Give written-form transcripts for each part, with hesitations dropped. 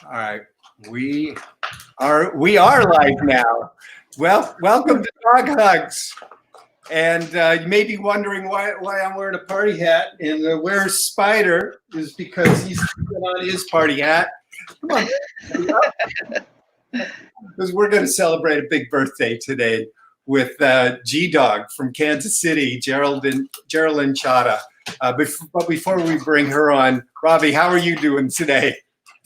All right, we are live now. Well, welcome to Dog Hugs. And you may be wondering why I'm wearing a party hat. And where's Spider is because he's putting on his party hat. Come on, because we're going to celebrate a big birthday today with G-Dog from Kansas City, Geralynn Cada. But before we bring her on, Robbie, how are you doing today?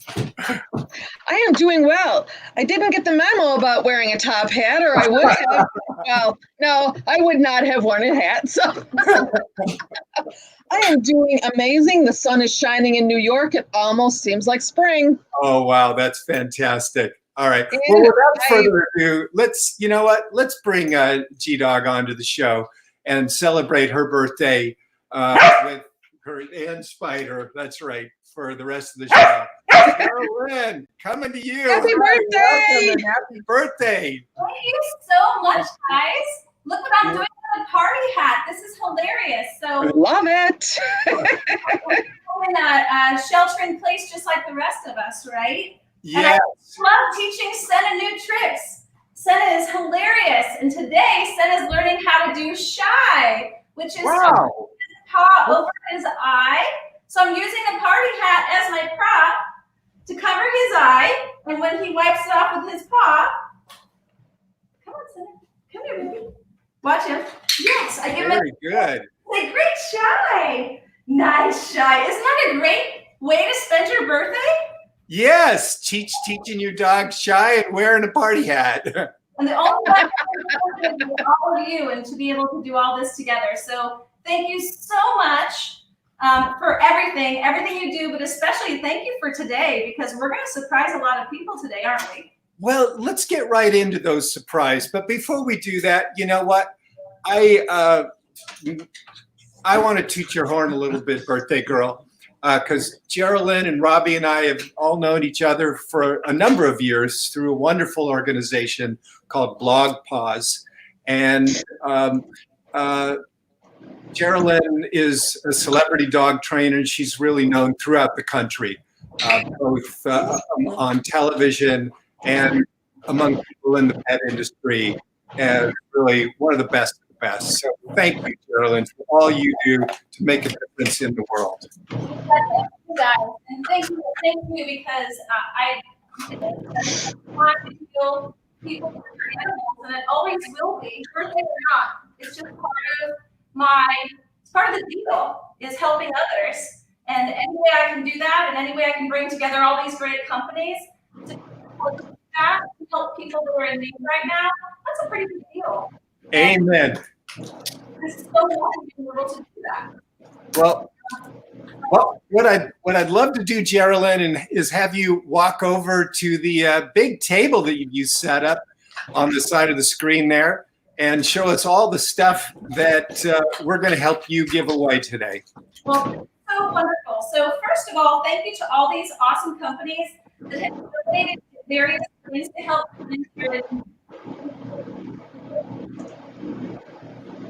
I am doing well. I didn't get the memo about wearing a top hat, or I would have. Well, no, I would not have worn a hat. So I am doing amazing. The sun is shining in New York. It almost seems like spring. Oh, wow, that's fantastic. All right. Well, without further ado, let's bring G-Dog onto the show and celebrate her birthday with her and Spider. That's right, for the rest of the show. Geralynn, coming to you. Happy birthday! And happy birthday. Thank you so much, guys. Look what I'm doing with a party hat. This is hilarious. So Love it. I'm in a shelter in place just like the rest of us, right? Yes. And I love teaching Senna new tricks. Senna is hilarious. And today, Senna's learning how to do shy, which is Wow. his paw over his eye. So I'm using a party hat as my prop to cover his eye, and when he wipes it off with his paw, come on, Senna, come here, baby. Watch him. Yes, I give him Very good. a great shy. Nice shy. Isn't that a great way to spend your birthday? Yes, teaching your dog shy and wearing a party hat. And the only one is all of you, and to be able to do all this together. So thank you so much. For everything you do, but especially thank you for today, because we're going to surprise a lot of people today, aren't we? Well, let's get right into those surprises. But before we do that, you know what? I want to toot your horn a little bit, birthday girl, because Geralynn and Robbie and I have all known each other for a number of years through a wonderful organization called Blog Pause. And Geralynn is a celebrity dog trainer, and she's really known throughout the country, both on television and among people in the pet industry, and really one of the best of the best. So thank you, Geralynn, for all you do to make a difference in the world. Thank you, guys, and thank you because I want to feel people for animals, and it always will be, birthday or not. It's just part of the deal is helping others, and any way I can do that, and any way I can bring together all these great companies to help people who are in need right now, that's a pretty big deal. Amen. It's so wonderful to be able to do that. Well, what I'd love to do, Geralynn, is have you walk over to the big table that you set up on the side of the screen there, and show us all the stuff that we're going to help you give away today. Well, so wonderful. So first of all, thank you to all these awesome companies that have donated various things to help.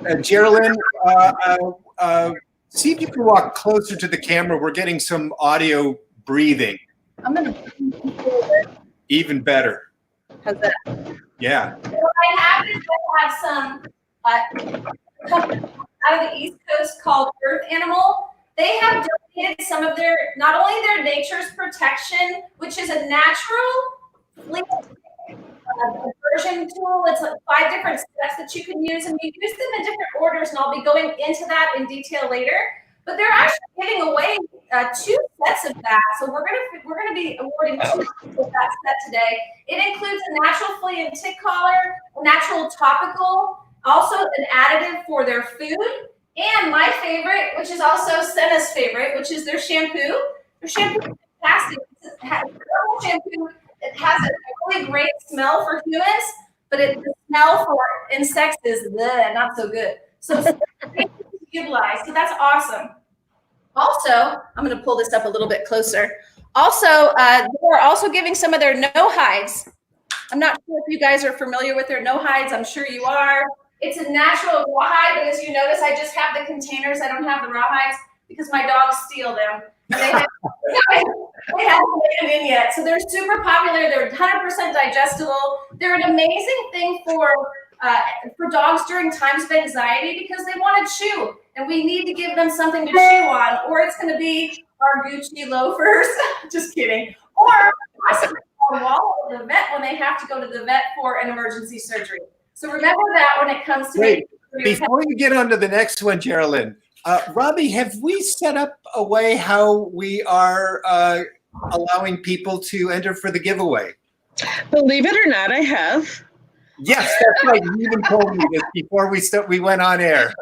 Geralynn, see if you can walk closer to the camera. We're getting some audio breathing. I'm going to. Even better. How's that? Yeah. So I have some company out of the East Coast called Earth Animal. They have donated some of not only their Nature's Protection, which is a natural flea aversion tool. It's like 5 different steps that you can use, and you use them in different orders, and I'll be going into that in detail later. But they're actually giving away 2 sets of that. So we're gonna be awarding 2 of that set today. It includes a natural flea and tick collar, a natural topical, also an additive for their food, and my favorite, which is also Senna's favorite, which is their shampoo. Their shampoo is fantastic. It's a shampoo. It has a really great smell for humans, but the smell for insects is not so good. So utilize. So that's awesome. Also, I'm going to pull this up a little bit closer. Also, they're also giving some of their no-hides. I'm not sure if you guys are familiar with their no-hides. I'm sure you are. It's a natural rawhide, but as you notice, I just have the containers. I don't have the rawhides because my dogs steal them. And they have to make it in yet. So they're super popular. They're 100% digestible. They're an amazing thing for dogs during times of anxiety because they want to chew, and we need to give them something to chew on, or it's going to be our Gucci loafers. Just kidding. Or possibly a wall of the vet when they have to go to the vet for an emergency surgery. So remember that when it comes to Wait, before you get on to the next one, Geralynn, Robbie, have we set up a way how we are allowing people to enter for the giveaway? Believe it or not, I have. Yes, that's right. You even told me this before we went on air.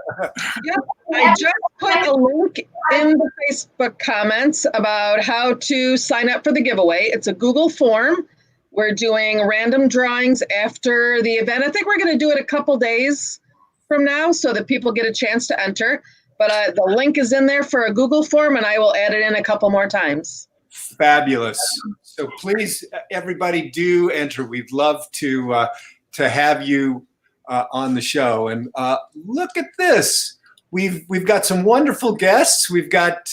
Yep. I just put a link in the Facebook comments about how to sign up for the giveaway. It's a Google form. We're doing random drawings after the event. I think we're going to do it a couple days from now so that people get a chance to enter. But the link is in there for a Google form, and I will add it in a couple more times. Fabulous. So please, everybody, do enter. We'd love to have you on the show. And look at this. We've got some wonderful guests. We've got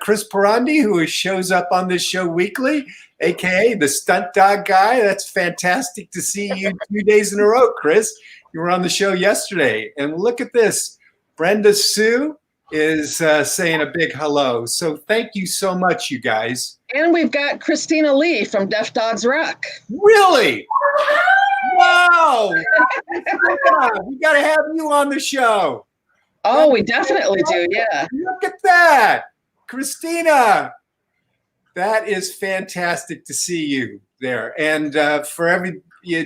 Chris Parandi, who shows up on this show weekly, aka the stunt dog guy. That's fantastic to see you 2 days in a row, Chris. You were on the show yesterday. And look at this. Brenda Sue is saying a big hello. So thank you so much, you guys. And we've got Christina Lee from Deaf Dogs Rock. Really? Wow. We got to have you on the show. Oh, we definitely do, yeah. Look at that. Christina. That is fantastic to see you there. And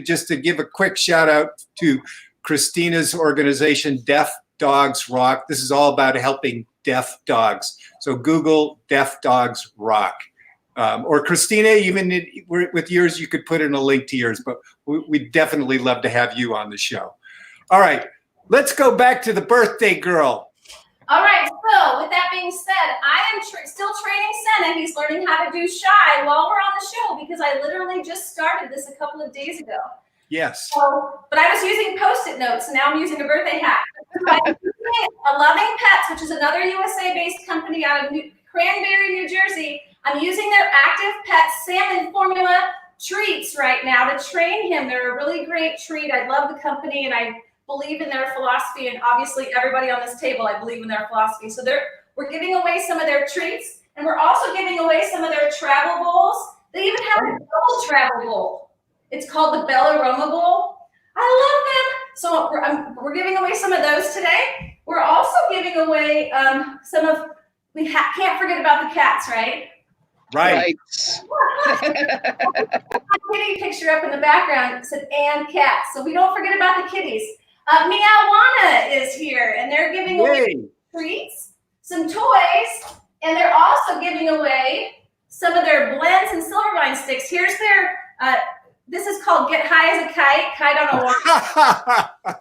just to give a quick shout out to Christina's organization, Deaf Dogs Rock. This is all about helping deaf dogs. So Google Deaf Dogs Rock. Or Christina, even with yours, you could put in a link to yours, but we'd definitely love to have you on the show. All right, let's go back to the birthday girl. All right, so with that being said, I am still training Senna. He's learning how to do shy while we're on the show because I literally just started this a couple of days ago. Yes. But I was using Post-it notes, and now I'm using a birthday hat. I'm using a Loving Pets, which is another USA-based company out of Cranberry, New Jersey. I'm using their Active Pet Salmon Formula treats right now to train him. They're a really great treat. I love the company, and I believe in their philosophy, and obviously everybody on this table, I believe in their philosophy. So we're giving away some of their treats, and we're also giving away some of their travel bowls. They even have a double travel bowl. It's called the Bella Roma Bowl. I love them. So we're giving away some of those today. We're also giving away some of, can't forget about the cats, right? Right. Kitty picture up in the background. It said and cats. So we don't forget about the kitties. Meowana is here, and they're giving away treats, some toys, and they're also giving away some of their blends and silvervine sticks. Here's their, this is called Get High as a Kite on a Wire.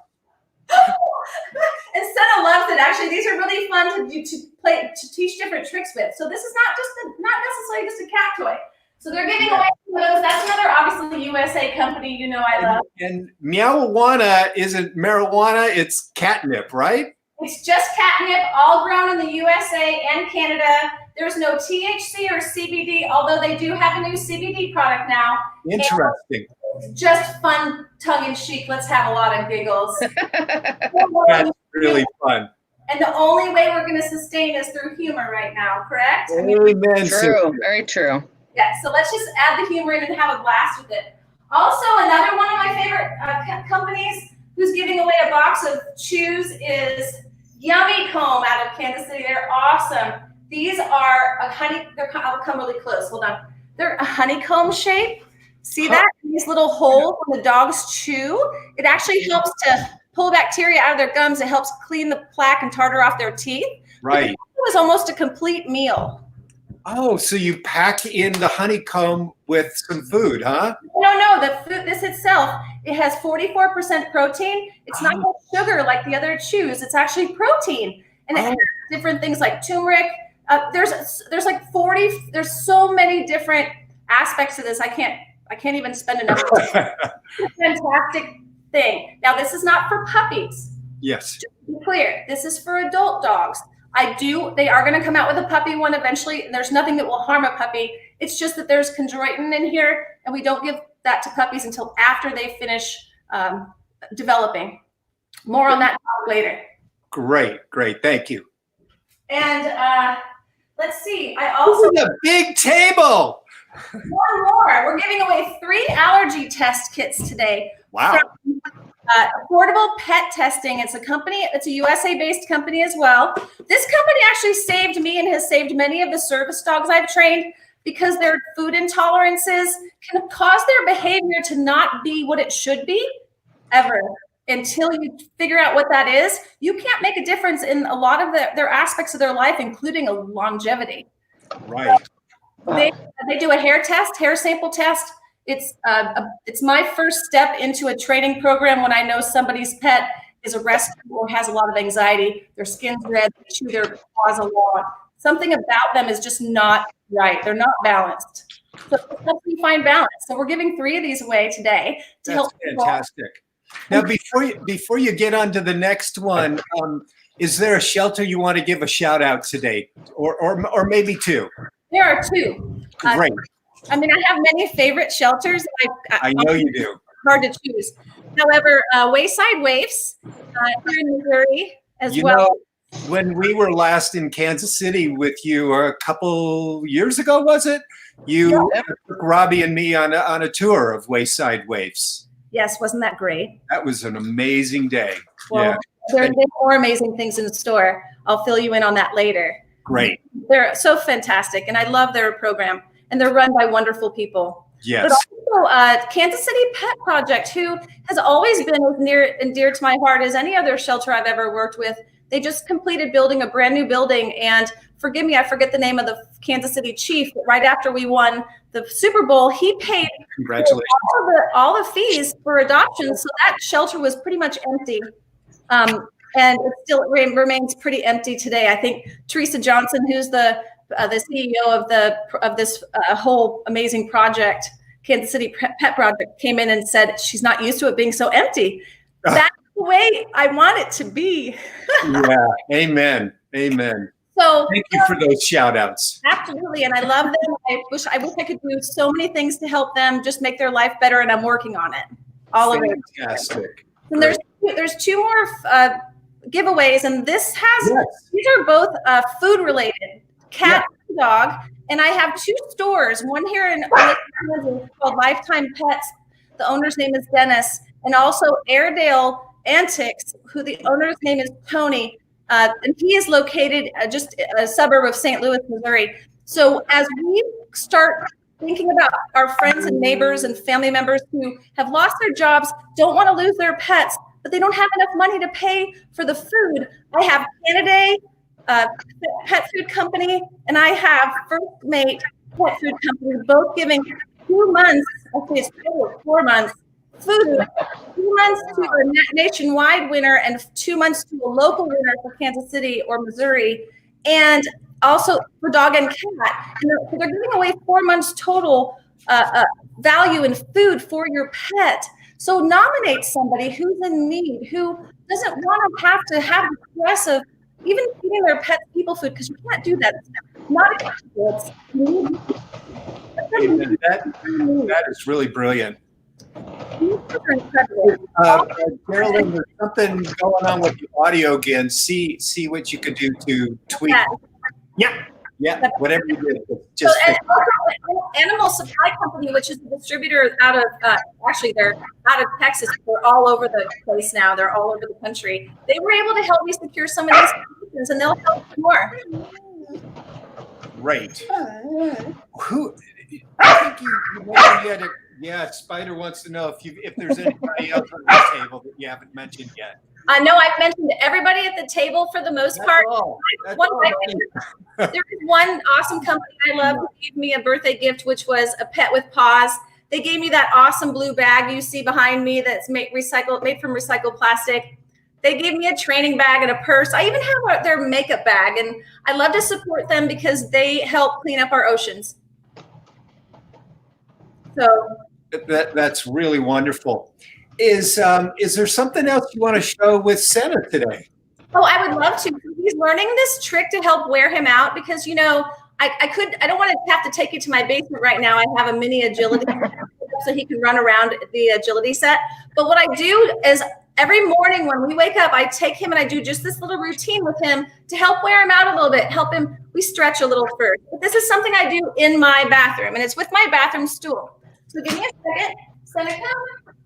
And Senna loves it. Actually, these are really fun to teach different tricks with. So this is not necessarily just a cat toy. So they're giving away some of those. That's another obviously USA company I love. And Meowana isn't marijuana, it's catnip, right? It's just catnip, all grown in the USA and Canada. There's no THC or CBD, although they do have a new CBD product now. Interesting. And just fun, tongue-in-cheek. Let's have a lot of giggles. That's really fun. And the only way we're going to sustain is through humor right now, correct? Amen. True, very true. Yeah, so let's just add the humor in and have a blast with it. Also, another one of my favorite companies who's giving away a box of chews is Yummy Comb out of Kansas City. They're awesome. These are I'll come really close. Hold on. They're a honeycomb shape. See that? These little holes when the dogs chew. It actually helps to pull bacteria out of their gums. It helps clean the plaque and tartar off their teeth. Right. It was almost a complete meal. Oh, so you pack in the honeycomb with some food, huh? No. The food, this itself, it has 44% protein. It's not sugar like the other chews. It's actually protein, and it has different things like turmeric. There's like 40. There's so many different aspects to this. I can't even spend enough time. It's a fantastic thing. Now, this is not for puppies. Yes. Just to be clear, this is for adult dogs. They are going to come out with a puppy one eventually, and there's nothing that will harm a puppy. It's just that there's chondroitin in here, and we don't give that to puppies until after they finish developing. More on that later. Great. Thank you. And let's see. I also a big table. one more. We're giving away 3 allergy test kits today. Wow. From, Affordable Pet Testing. It's a company. It's a USA-based company as well. This company actually saved me and has saved many of the service dogs I've trained, because their food intolerances can cause their behavior to not be what it should be ever. Until you figure out what that is, you can't make a difference in a lot of their aspects of their life, including a longevity. Right. They do a hair sample test. It's my first step into a training program when I know somebody's pet is a rescue or has a lot of anxiety. Their skin's red, they chew their paws a lot. Something about them is just not right. They're not balanced. So it helps me find balance. So we're giving 3 of these away today to help. That's fantastic. Now, before you get on to the next one, is there a shelter you want to give a shout out today, or maybe 2? There are 2. Great. I mean, I have many favorite shelters. I know you do. Hard to choose. However, Wayside Waifs here in Missouri as You well. know, when we were last in Kansas City with you a couple years ago, was it? You took Robbie and me on a tour of Wayside Waifs. Yes, wasn't that great? That was an amazing day. Well, there are more amazing things in store. I'll fill you in on that later. Great. They're so fantastic, and I love their program, and they're run by wonderful people. Yes. But also, Kansas City Pet Project, who has always been as near and dear to my heart as any other shelter I've ever worked with. They just completed building a brand new building, and forgive me, I forget the name of the Kansas City chief, but right after we won the Super Bowl, he paid Congratulations. all the fees for adoption, so that shelter was pretty much empty. And it still remains pretty empty today. I think Teresa Johnson, who's the CEO of this whole amazing project, Kansas City Pet Project, came in and said she's not used to it being so empty. That's the way I want it to be. Yeah. Amen. So thank you for those shout outs. Absolutely. And I love them. I wish I could do so many things to help them just make their life better. And I'm working on it. All of it. Fantastic. And there's 2 more giveaways. And these are both food related, cat and dog. And I have 2 stores, one here in Kansas called Lifetime Pets. The owner's name is Dennis. And also Airedale Antics, who the owner's name is Tony. And he is located just a suburb of St. Louis, Missouri. So as we start thinking about our friends and neighbors and family members who have lost their jobs, don't want to lose their pets, but they don't have enough money to pay for the food, I have Canada Pet Food Company, and I have First Mate Pet Food Company, both giving 2 months, actually it's 4 months, food, 2 months to a nationwide winner and 2 months to a local winner for Kansas City or Missouri, and also for dog and cat. And they're giving away 4 months total value in food for your pet. So nominate somebody who's in need, who doesn't want to have the stress of even feeding their pet people food, because you can't do that. It's not That is really brilliant. Geralynn, there's something going on with the audio again. See what you can do to tweak. Yeah, whatever you do. Just Animal Supply Company, which is a distributor out of, they're out of Texas. They're all over the place now. They're all over the country. They were able to help me secure some of these positions, and they'll help you more. Great. Who? I think you had Spider wants to know if there's anybody else on the table that you haven't mentioned yet. No, I've mentioned everybody at the table for the most part. There is one awesome company I love who gave me a birthday gift, which was a Pet with Paws. They gave me that awesome blue bag you see behind me that's made from recycled plastic. They gave me a training bag and a purse. I even have their makeup bag, and I love to support them because they help clean up our oceans. So that's really wonderful. Is there something else you want to show with Senna today? Oh, I would love to. He's learning this trick to help wear him out because, I don't want to have to take you to my basement right now. I have a mini agility so he can run around the agility set. But what I do is every morning when we wake up, I take him and I do just this little routine with him to help wear him out a little bit, help him, we stretch a little first. But this is something I do in my bathroom, and it's with my bathroom stool. So give me a second. Seneca,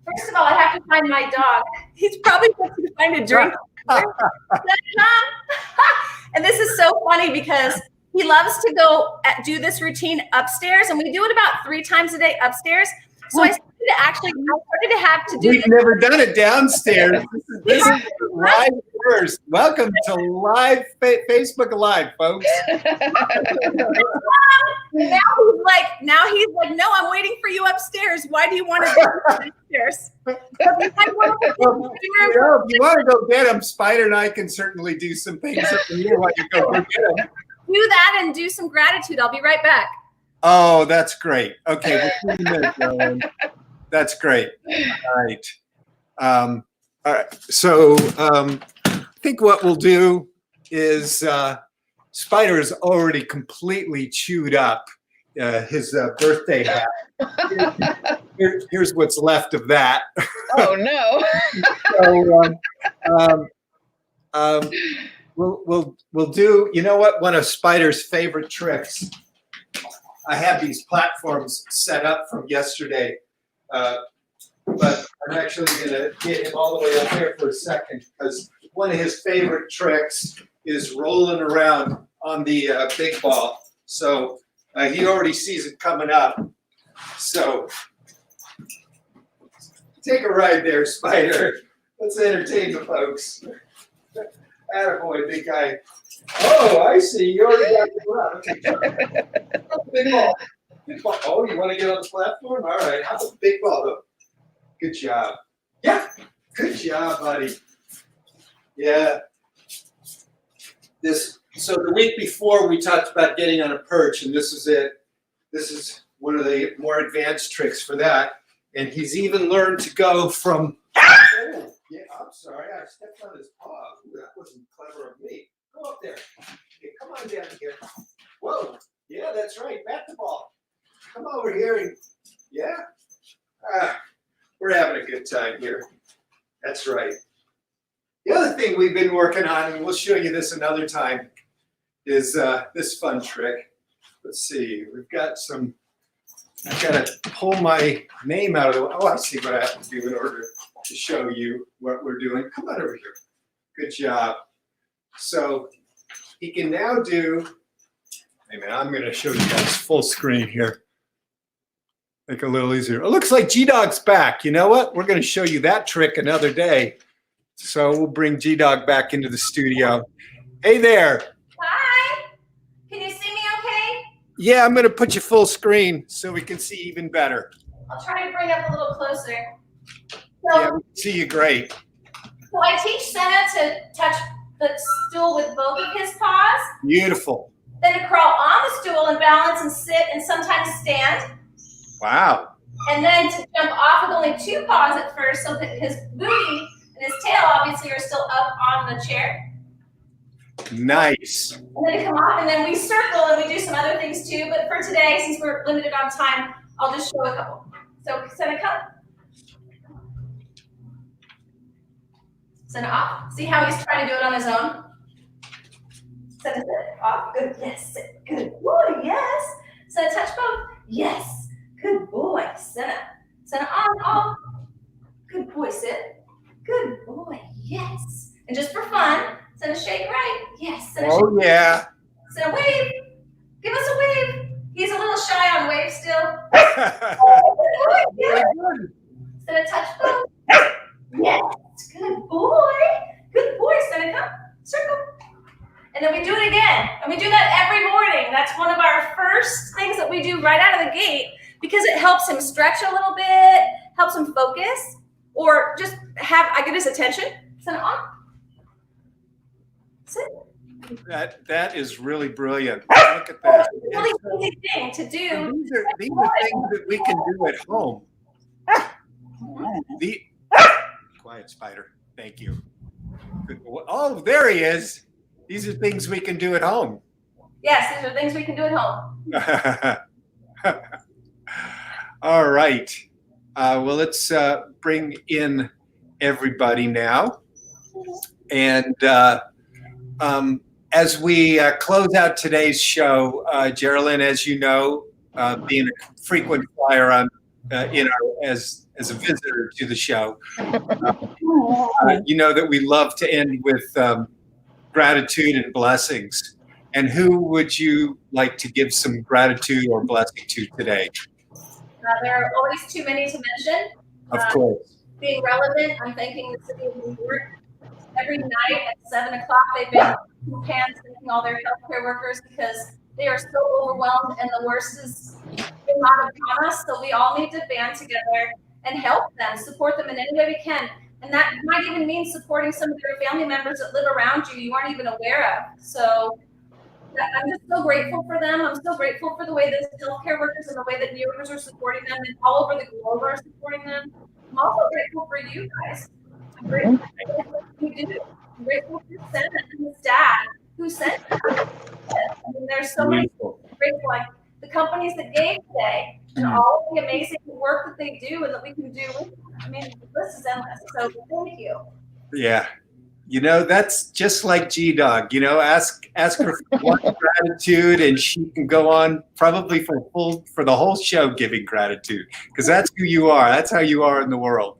first of all, I have to find my dog. He's probably looking to find a drink. And this is so funny because he loves to go do this routine upstairs, and we do it about 3 times a day upstairs. So I started to have to do. We've never done it downstairs. This is live first. Welcome to live Facebook Live, folks. Now he's like, no, I'm waiting for you upstairs. Why do you want to go upstairs? If you want to go get him, Spider and I can certainly do some things up here while you go get him. Do that and do some gratitude. I'll be right back. Oh, that's great. Okay, well, 3 minutes, Geralynn. That's great. All right. All right. So I think what we'll do is Spider's already completely chewed up his birthday hat. Here's what's left of that. Oh So we'll do. You know what? One of Spider's favorite tricks. I have these platforms set up from yesterday, but I'm actually going to get him all the way up here for a second because one of his favorite tricks is rolling around on the big ball. So he already sees it coming up. So take a ride there, Spider. Let's entertain the folks. Attaboy, big guy. Oh, I see. You already got the run. Okay. Big ball. Big ball. Oh, you want to get on the platform? All right. How's the big ball, though? Good job. Yeah. Good job, buddy. Yeah. So the week before, we talked about getting on a perch, and this is it. This is one of the more advanced tricks for that. And he's even learned to go from. Oh, yeah, I'm sorry. I stepped on his paw. Ooh, that wasn't clever of me. Go up there. Okay, come on down here. Whoa. Yeah, that's right. Bat the ball. Come over here and yeah. We're having a good time here. That's right. The other thing we've been working on, and we'll show you this another time, is this fun trick. Let's see. We've got some. I've got to pull my name out of the way. Oh, I see what I have to do in order to show you what we're doing. Come on over here. Good job. So he can now do, hey man, I'm going to show you guys full screen here. Make it a little easier. It looks like G-Dog's back. You know what? We're going to show you that trick another day. So we'll bring G-Dog back into the studio. Hey there. Hi. Can you see me okay? Yeah, I'm going to put you full screen so we can see even better. I'll try to bring up a little closer. Yeah, we can see you great. So I teach Senna to touch the stool with both of his paws. Beautiful. Then to crawl on the stool and balance and sit and sometimes stand. Wow. And then to jump off with only 2 paws at first so that his booty and his tail obviously are still up on the chair. Nice. And then to come off, and then we circle and we do some other things too. But for today, since we're limited on time, I'll just show a couple. So Senna, come. Senna off. See how he's trying to do it on his own? Senna sit. Off. Good. Yes. Sit. Good boy. Yes. Senna touch both. Yes. Good boy. Senna. Senna on. Off. Good boy. Sit. Good boy. Yes. And just for fun, Senna shake right. Yes. Senna shake. Oh yeah. Senna wave. Give us a wave. He's a little shy on wave still. Very good. Senna touch both. Yes. Good boy. Good boy, Seneca. Circle. And then we do it again. And we do that every morning. That's one of our first things that we do right out of the gate because it helps him stretch a little bit, helps him focus, or just I get his attention. Senna on. Sit. That is really brilliant. Look at that. It's a really easy thing to do. These are things that we can do at home. Quiet, Spider. Thank you. Good. Oh, there he is. These are things we can do at home. Yes, these are things we can do at home. All right. Well, let's bring in everybody now. And as we close out today's show, Geralynn, as you know, being a frequent flyer on as a visitor to the show, you know that we love to end with gratitude and blessings. And who would you like to give some gratitude or blessing to today? There are always too many to mention. Of course. Being relevant, I'm thanking the city of New York. Every night at 7 o'clock, they've been hands thanking all their healthcare workers because they are so overwhelmed and the worst is not upon us. So we all need to band together and help them, support them in any way we can. And that might even mean supporting some of their family members that live around you aren't even aware of. So I'm just so grateful for them. I'm so grateful for the way that healthcare workers and the way that New Yorkers are supporting them and all over the globe are supporting them. I'm also grateful for you guys. I'm grateful for what you do. I'm grateful for Senna and his dad who sent me. I mean, there's so many grateful, like the companies that gave today and all the amazing work that they do and that we can do with them. I mean, the list is endless. So thank you. Yeah. You know, that's just like G-Dog. You know, ask her for one gratitude, and she can go on probably for the whole show giving gratitude, because that's who you are. That's how you are in the world.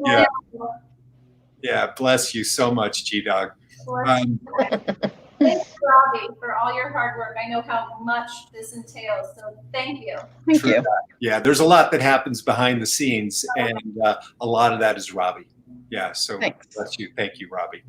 Yeah. Yeah. Bless you so much, G-Dog. Thanks, Robbie, for all your hard work. I know how much this entails, so thank you. Thank you. Yeah, there's a lot that happens behind the scenes, and a lot of that is Robbie. Yeah, so Thanks. Bless you. Thank you, Robbie.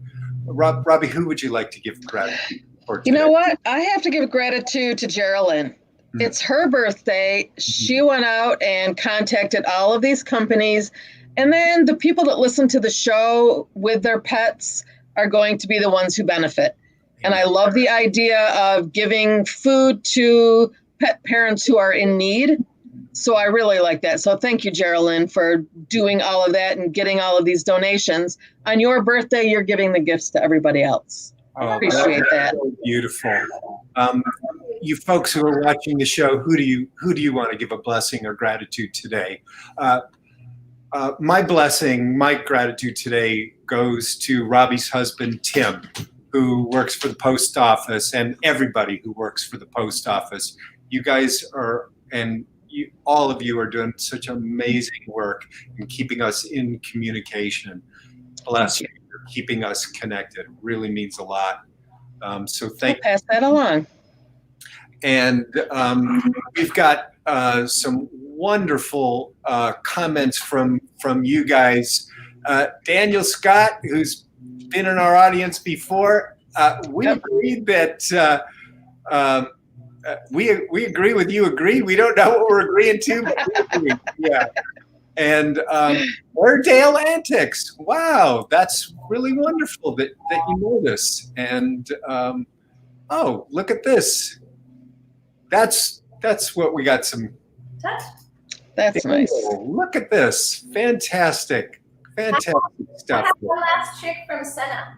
Robbie, who would you like to give gratitude for today? You know what? I have to give gratitude to Geralynn. It's her birthday. She went out and contacted all of these companies. And then the people that listen to the show with their pets are going to be the ones who benefit. And I love the idea of giving food to pet parents who are in need. So I really like that. So thank you, Geralynn, for doing all of that and getting all of these donations. On your birthday, you're giving the gifts to everybody else. Appreciate that. So beautiful. You folks who are watching the show, who do you want to give a blessing or gratitude today? My blessing, my gratitude today goes to Robbie's husband, Tim, who works for the post office, and everybody who works for the post office. You guys are, and all of you are doing such amazing work in keeping us in communication. Bless you for keeping us connected. It really means a lot. So thank you. Pass that along. And we've got some wonderful comments from you guys. Daniel Scott, who's been in our audience before, we agreed that we agree with you. Agree. We don't know what we're agreeing to, but we agree. Yeah. And Airedale Antics. Wow, that's really wonderful that you know this. And oh, look at this. That's what we got some. That's nice. Look at this. Fantastic stuff. One last trick from Senna.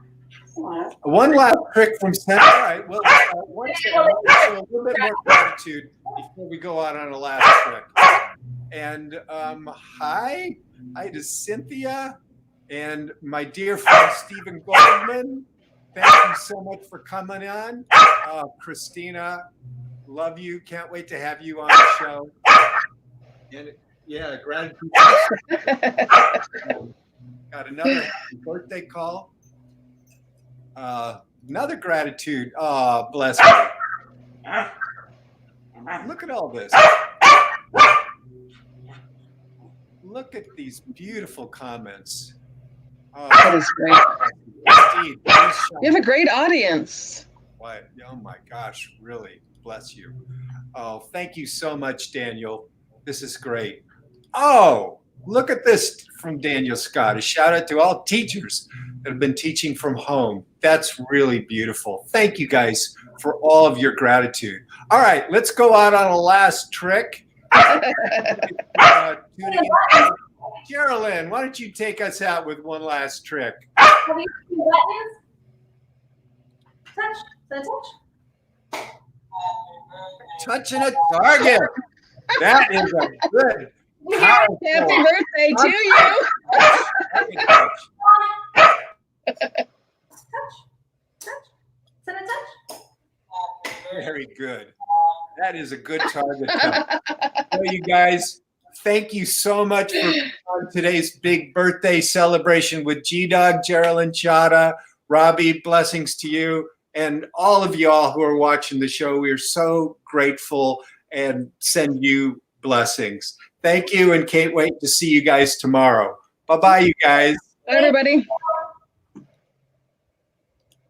One last trick from Senna. All right. Well, a little bit more gratitude before we go on a last trick. And hi to Cynthia and my dear friend Stephen Goldman. Thank you so much for coming on. Christina, love you. Can't wait to have you on the show. And yeah, gratitude. Got another happy birthday call. Another gratitude. Oh, bless you. Look at all this. Look at these beautiful comments. Oh, that is great. Indeed, you have a great audience. What? Oh my gosh, really, bless you. Oh, thank you so much, Daniel. This is great. Oh, look at this from Daniel Scott. A shout out to all teachers that have been teaching from home. That's really beautiful. Thank you guys for all of your gratitude. All right, let's go out on a last trick. Geralynn, why don't you take us out with one last trick? Have you seen buttons? Touch. Touching a target. That is a good. Happy birthday to you. Senna, touch. Very good. That is a good target. So you guys, thank you so much for being on today's big birthday celebration with G-Dog, Geralynn Cada. Robbie, blessings to you and all of y'all who are watching the show. We are so grateful and send you blessings. Thank you and can't wait to see you guys tomorrow. Bye-bye, you guys. Bye, everybody.